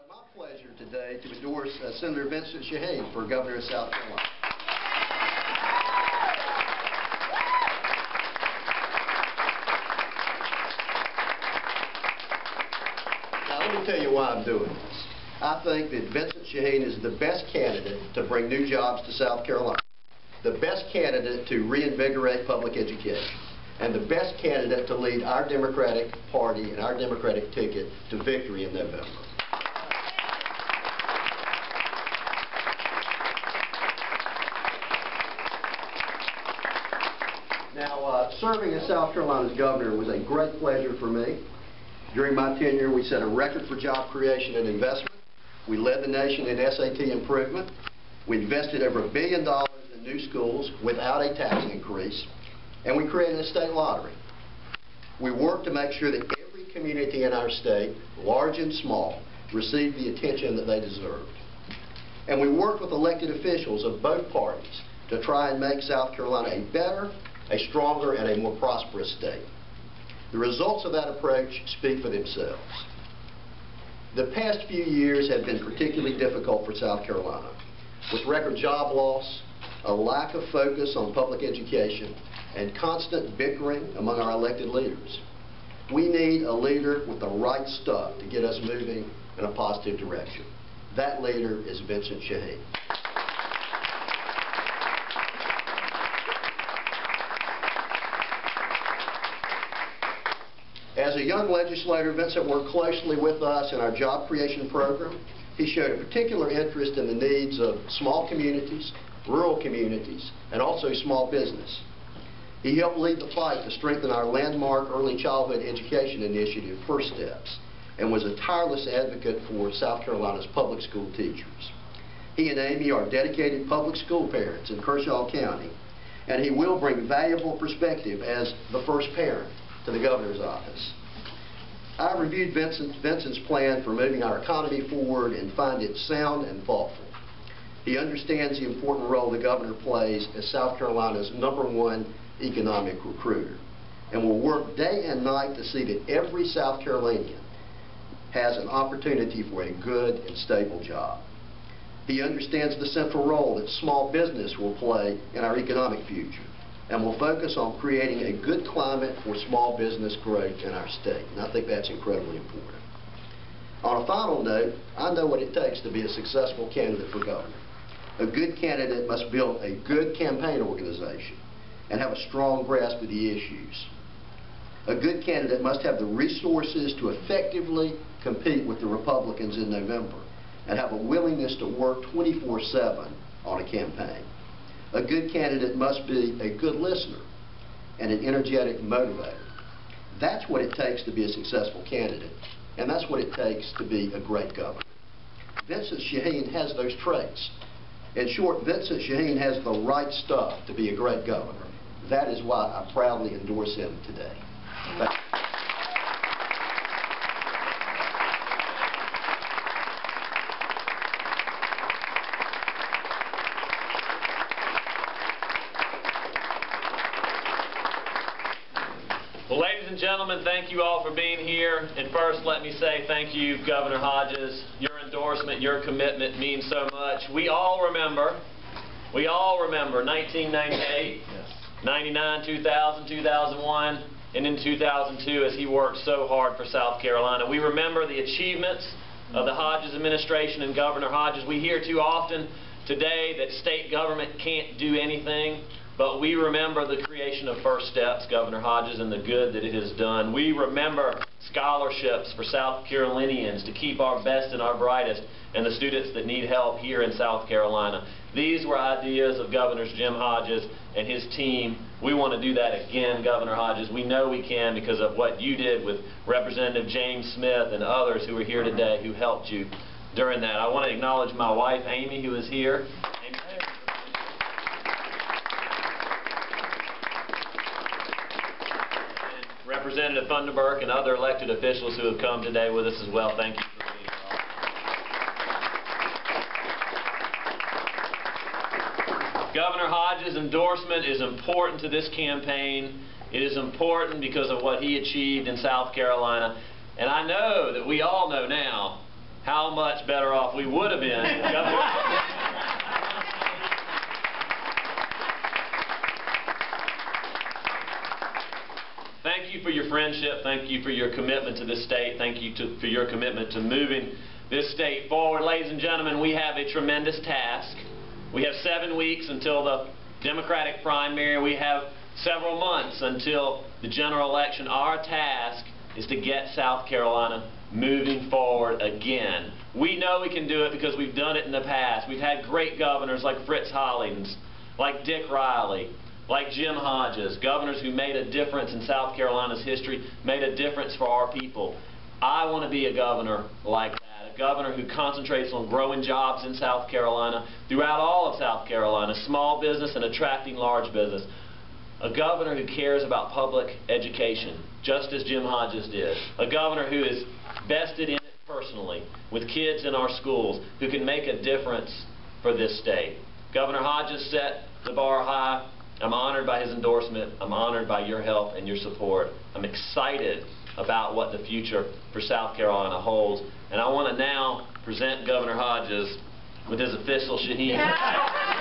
My pleasure today to endorse Senator Vincent Sheheen for Governor of South Carolina. Now let me tell you why I'm doing this. I think that Vincent Sheheen is the best candidate to bring new jobs to South Carolina, the best candidate to reinvigorate public education, and the best candidate to lead our Democratic Party and our Democratic ticket to victory in November. Now, serving as South Carolina's governor was a great pleasure for me. During my tenure, we set a record for job creation and investment. We led the nation in SAT improvement. We invested over $1 billion in new schools without a tax increase. And we created a state lottery. We worked to make sure that every community in our state, large and small, received the attention that they deserved. And we worked with elected officials of both parties to try and make South Carolina a better, a stronger, and a more prosperous state. The results of that approach speak for themselves. The past few years have been particularly difficult for South Carolina, with record job loss, a lack of focus on public education, and constant bickering among our elected leaders. We need a leader with the right stuff to get us moving in a positive direction. That leader is Vincent Sheheen. As a young legislator, Vincent worked closely with us in our job creation program. He showed a particular interest in the needs of small communities, rural communities, and also small business. He helped lead the fight to strengthen our landmark early childhood education initiative, First Steps, and was a tireless advocate for South Carolina's public school teachers. He and Amy are dedicated public school parents in Kershaw County, and he will bring valuable perspective as the first parent to the governor's office. I reviewed Vincent's plan for moving our economy forward and find it sound and thoughtful. He understands the important role the governor plays as South Carolina's #1 economic recruiter, and will work day and night to see that every South Carolinian has an opportunity for a good and stable job. He understands the central role that small business will play in our economic future, and will focus on creating a good climate for small business growth in our state, and I think that's incredibly important. On a final note, I know what it takes to be a successful candidate for governor. A good candidate must build a good campaign organization and have a strong grasp of the issues. A good candidate must have the resources to effectively compete with the Republicans in November and have a willingness to work 24/7 on a campaign. A good candidate must be a good listener and an energetic motivator. That's what it takes to be a successful candidate, and that's what it takes to be a great governor. Vincent Sheheen has those traits. In short, Vincent Sheheen has the right stuff to be a great governor. That is why I proudly endorse him today. Thank you. Well, ladies and gentlemen, thank you all for being here. And first, let me say thank you, Governor Hodges. Your endorsement, your commitment means so much. We all remember 1998, 99, 2000, 2001, and in 2002 as he worked so hard for South Carolina. We remember the achievements of the Hodges administration and Governor Hodges. We hear too often today that state government can't do anything. But we remember the creation of First Steps, Governor Hodges, and the good that it has done. We remember scholarships for South Carolinians to keep our best and our brightest and the students that need help here in South Carolina. These were ideas of Governor Jim Hodges and his team. We want to do that again, Governor Hodges. We know we can because of what you did with Representative James Smith and others who are here today who helped you during that. I want to acknowledge my wife, Amy, who is here. Representative Thunderberg and other elected officials who have come today with us as well. Thank you for being here. Governor Hodges' endorsement is important to this campaign. It is important because of what he achieved in South Carolina. And I know that we all know now how much better off we would have been. Thank you for your friendship. Thank you for your commitment to this state. Thank you for your commitment to moving this state forward. Ladies and gentlemen, we have a tremendous task. We have 7 weeks until the Democratic primary. We have several months until the general election. Our task is to get South Carolina moving forward again. We know we can do it because we've done it in the past. We've had great governors like Fritz Hollings, like Dick Riley, like Jim Hodges, governors who made a difference in South Carolina's history, made a difference for our people. I want to be a governor like that, a governor who concentrates on growing jobs in South Carolina, throughout all of South Carolina, small business and attracting large business. A governor who cares about public education, just as Jim Hodges did. A governor who is vested in it personally, with kids in our schools, who can make a difference for this state. Governor Hodges set the bar high. I'm honored by his endorsement. I'm honored by your help and your support. I'm excited about what the future for South Carolina holds. And I want to now present Governor Hodges with his official Sheheen.